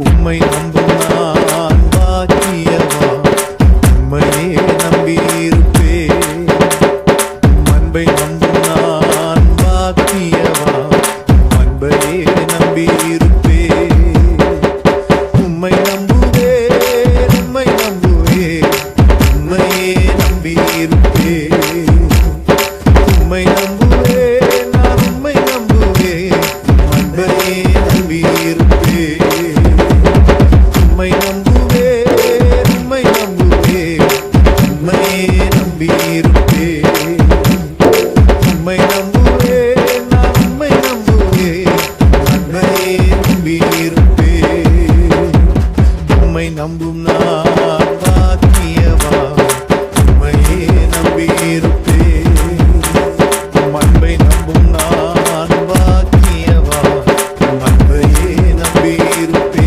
உம்மை நம்பும் நான் பாக்கியவா, உம்மையே நம்பியிருப்பேன். அன்பை நம்பும் நான் பாக்கியவா, அன்பையே நம்பியிருப்பேன். உம்மை நம்புவேன், உம்மை நம்புவேன், உம்மையே நம்பியிருப்பேன். உம்மை நம்புவேன், நான் உம்மை நம்புவேன், அன்பையே நம்பியிருப்பேன். உம்மை நம்புவேன், உம்மை நம்புவேன், உம்மையே நம்பியிருப்பேன். உம்மை நம்புவேன், நான் உம்மை நம்புவேன், அன்பையே நம்பியிருப்பேன். உம்மை நம்பும் நான்